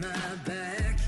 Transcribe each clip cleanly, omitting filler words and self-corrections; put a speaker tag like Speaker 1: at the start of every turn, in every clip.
Speaker 1: my back.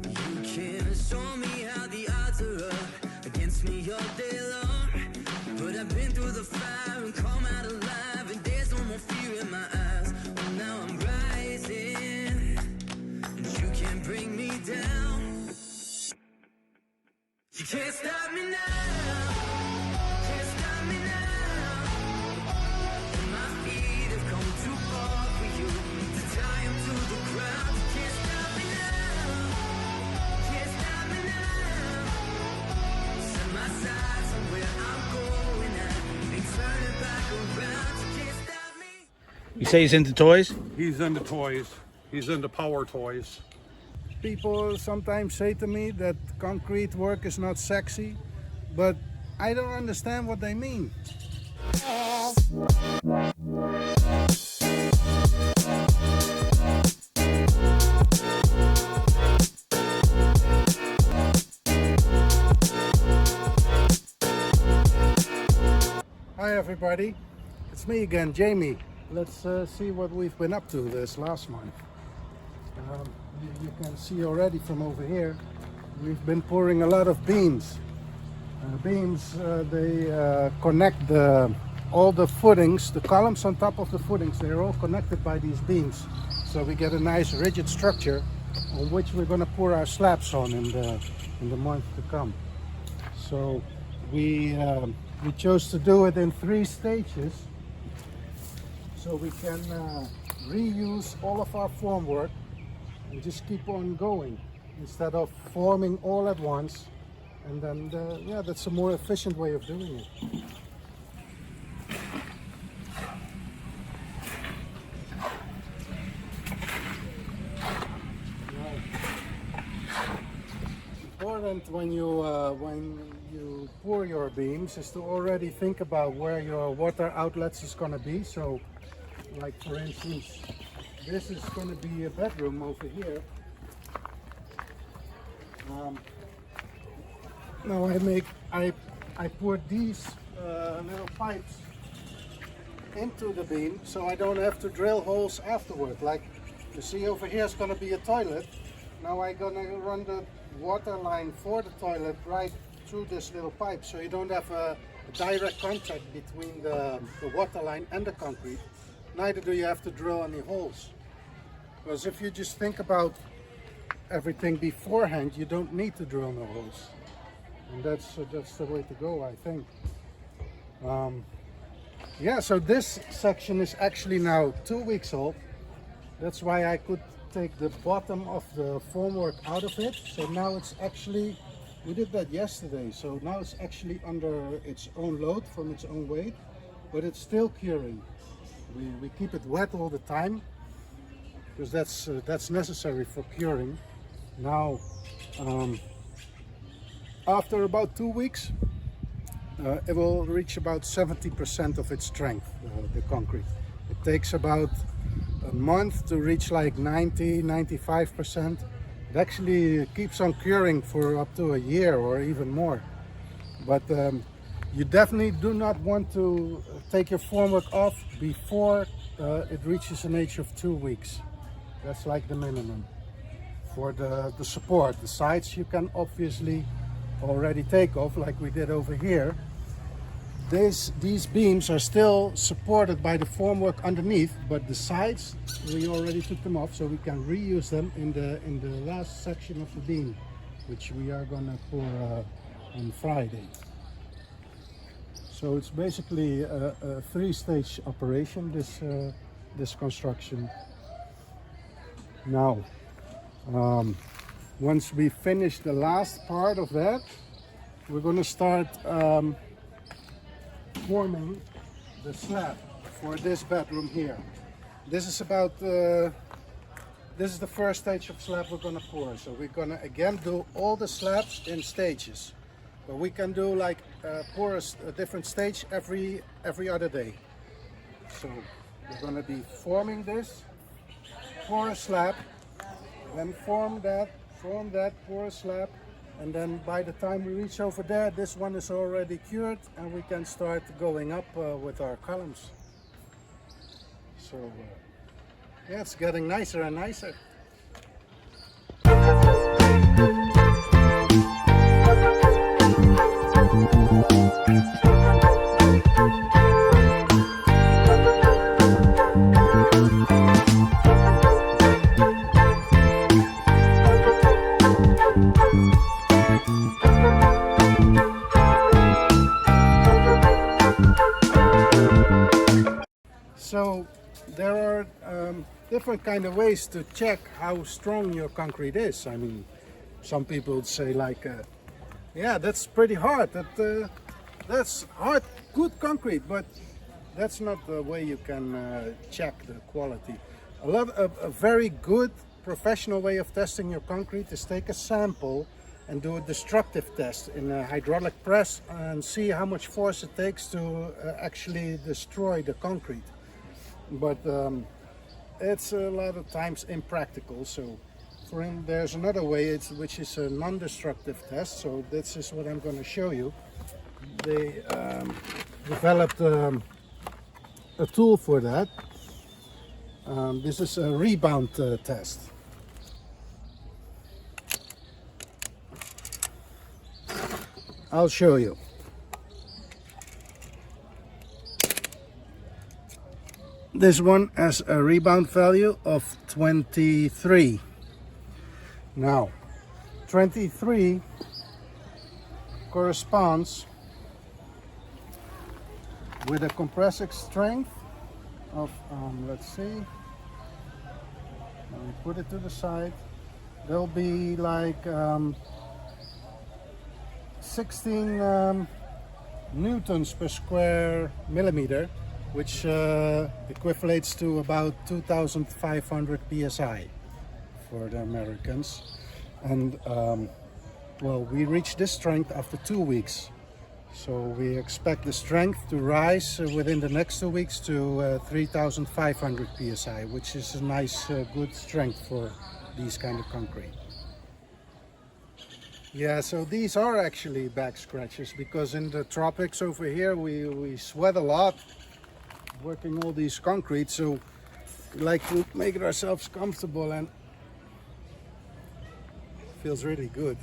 Speaker 1: You can show me how the odds are up against me all day long. But I've been through the fire and come out alive, and there's no more fear in my eyes. Well, now I'm rising, and you can't bring me down. You can't stop me now. Can't stop me now. And my feet have come too far for you to tie 'em to the ground. You can't stop me now. Can't stop me now. Set my sights on where I'm going at. Ain't turning back around. You can't stop me.
Speaker 2: You say he's into toys?
Speaker 3: He's into toys. He's into power toys.
Speaker 4: People sometimes say to me that concrete work is not sexy, but I don't understand what they mean. Hi everybody, it's me again, Jamie. Let's see what we've been up to this last month. You can see already from over here, we've been pouring a lot of beams. They connect all the footings, the columns on top of the footings, they're all connected by these beams. So we get a nice rigid structure on which we're going to pour our slabs on in the month to come. So we chose to do it in 3 stages so we can reuse all of our formwork and just keep on going instead of forming all at once. And then, yeah, that's a more efficient way of doing it. Important when you pour your beams is to already think about where your water outlets is going to be. So, like for instance, this is going to be a bedroom over here. Now I poured these little pipes into the beam, so I don't have to drill holes afterward. Like you see over here is going to be a toilet. Now I'm going to run the water line for the toilet right through this little pipe, so you don't have a direct contact between the water line and the concrete. Neither do you have to drill any holes. Because if you just think about everything beforehand, you don't need to drill no holes. And that's the way to go, I think. Yeah, so this section is actually now 2 weeks old. That's why I could take the bottom of the formwork out of it. So now it's actually, we did that yesterday, so now it's actually under its own load from its own weight, but it's still curing. We keep it wet all the time because that's necessary for curing. Now, after about 2 weeks, it will reach about 70% of its strength, the concrete. It takes about a month to reach like 90–95%. It actually keeps on curing for up to a year or even more. But you definitely do not want to take your formwork off before it reaches an age of 2 weeks. That's like the minimum. For the support, the sides you can obviously already take off like we did over here. These beams are still supported by the formwork underneath, but the sides we already took them off, so we can reuse them in the last section of the beam, which we are gonna pour on Friday. So it's basically a 3-stage operation, this construction. Now, once we finish the last part of that, we're going to start forming the slab for this bedroom here. This is this is the first stage of slab we're going to pour. So we're going to again do all the slabs in stages. But we can do like pour a different stage every other day. So we're going to be forming this, pour a slab, then form that, pour a slab, and then by the time we reach over there, this one is already cured and we can start going up with our columns. So yeah, it's getting nicer and nicer. So there are different kind of ways to check how strong your concrete is. I mean, some people would say like, yeah, that's pretty hard. That's hard, good concrete, but that's not the way you can check the quality. A very good professional way of testing your concrete is take a sample and do a destructive test in a hydraulic press and see how much force it takes to actually destroy the concrete. But it's a lot of times impractical. So there's another way which is a non-destructive test. So this is what I'm going to show you. They developed a tool for that. This is a rebound test. I'll show you. This one has a rebound value of 23. Now, 23 corresponds with a compressive strength of, let's see, let me put it to the side. There'll be like 16 newtons per square millimeter, which equates to about 2,500 psi for the Americans. And well, we reached this strength after 2 weeks. So we expect the strength to rise within the next 2 weeks to 3,500 psi, which is a nice, good strength for these kind of concrete. Yeah, so these are actually back scratches, because in the tropics over here we sweat a lot working all these concrete, so we like to make it ourselves comfortable, and it feels really good.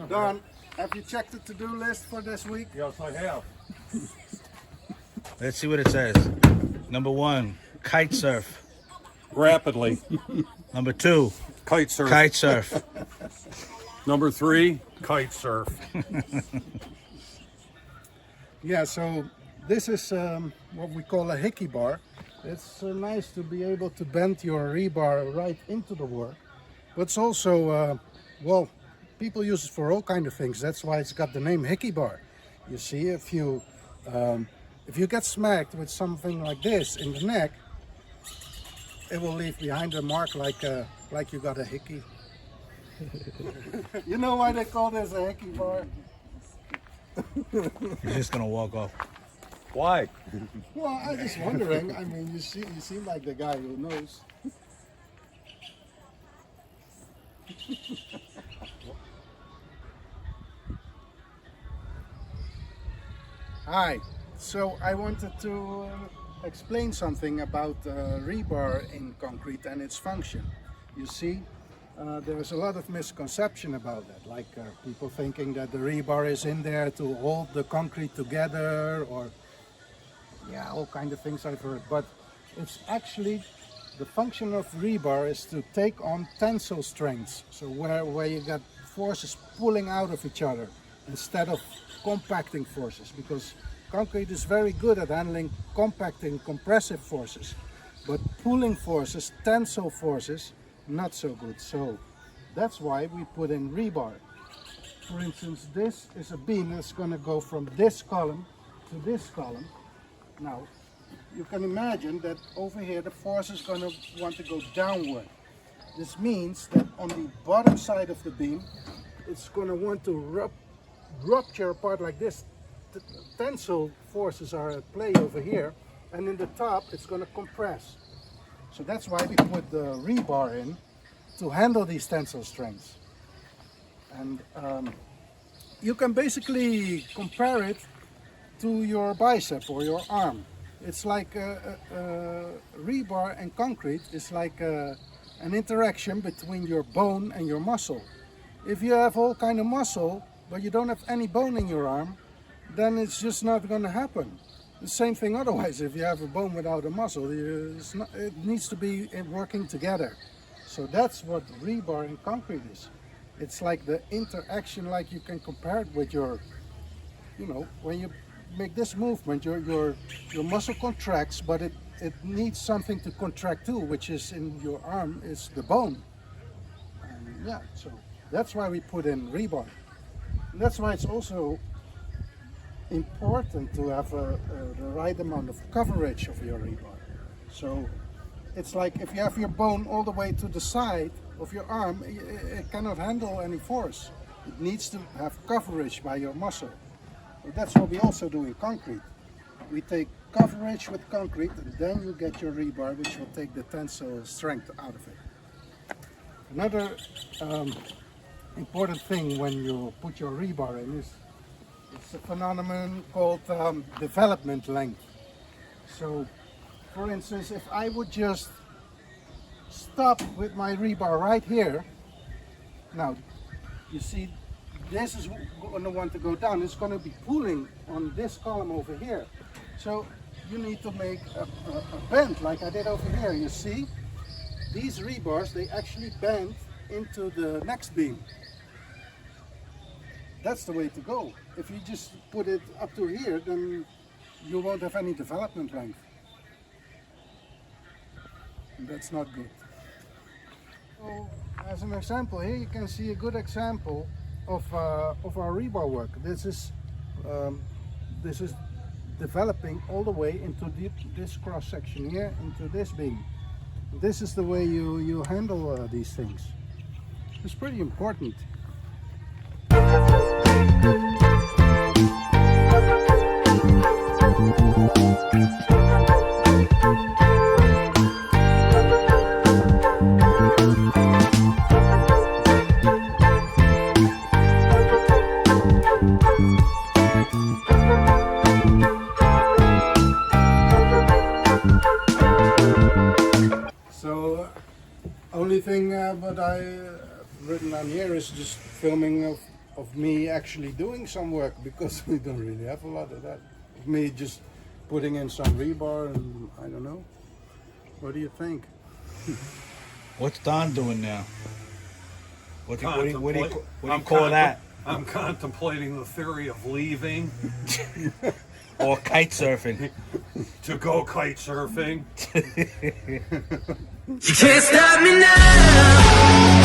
Speaker 4: Don, have you checked the to-do list for this week?
Speaker 3: Yes, I have.
Speaker 2: Let's see what it says. Number 1, kite surf.
Speaker 3: Rapidly.
Speaker 2: Number 2,
Speaker 3: Kite surf.
Speaker 2: kite surf.
Speaker 3: Number 3, kite surf.
Speaker 4: Yeah, so this is what we call a hickey bar. It's nice to be able to bend your rebar right into the work, but it's also, well, people use it for all kinds of things. That's why it's got the name hickey bar. You see, if you get smacked with something like this in the neck, it will leave behind a mark like you got a hickey. You know why they call this a hickey bar?
Speaker 2: He's just gonna walk off.
Speaker 3: Why?
Speaker 4: Well, I'm just wondering. I mean, you seem like the guy who knows. Hi. So I wanted to explain something about rebar in concrete and its function. You see, there's a lot of misconception about that, like people thinking that the rebar is in there to hold the concrete together, or yeah, all kind of things I've heard. But it's actually, the function of rebar is to take on tensile strengths. So where you got forces pulling out of each other instead of compacting forces, because concrete is very good at handling compacting compressive forces, but pulling forces, tensile forces, not so good. So that's why we put in rebar. For instance, this is a beam that's going to go from this column to this column. Now you can imagine that over here the force is going to want to go downward. This means that on the bottom side of the beam it's going to want to rupture apart like this. The tensile forces are at play over here, and in the top it's going to compress. So that's why we put the rebar in to handle these tensile strengths. And you can basically compare it to your bicep or your arm. It's like rebar and concrete is like an interaction between your bone and your muscle. If you have all kind of muscle, but you don't have any bone in your arm, then it's just not going to happen. The same thing otherwise, if you have a bone without a muscle, it needs to be working together. So that's what rebar and concrete is. It's like the interaction, like you can compare it with your, when you make this movement, your muscle contracts, but it needs something to contract too, which is in your arm, is the bone. And yeah, so that's why we put in rebar. And that's why it's also important to have the right amount of coverage of your rebar. So it's like if you have your bone all the way to the side of your arm, it cannot handle any force. It needs to have coverage by your muscle. So that's what we also do in concrete. We take coverage with concrete, and then you get your rebar, which will take the tensile strength out of it. Another important thing when you put your rebar in is it's a phenomenon called development length. So, for instance, if I would just stop with my rebar right here, now you see this is going to want to go down. It's going to be pulling on this column over here. So you need to make a bend like I did over here. You see, these rebars, they actually bend into the next beam. That's the way to go. If you just put it up to here, then you won't have any development length. And that's not good. So, as an example, here you can see a good example of our rebar work. This is developing all the way into this cross section here, into this beam. This is the way you handle these things. It's pretty important. So, only thing what I written on here is just filming of me actually doing some work, because we don't really have a lot of that. Of me just putting in some rebar and I don't know. What do you think?
Speaker 2: What's Don doing now? What do you
Speaker 3: I'm
Speaker 2: call that?
Speaker 3: I'm contemplating the theory of leaving
Speaker 2: Or kite surfing?
Speaker 3: to go kite surfing.
Speaker 1: You can't stop me now.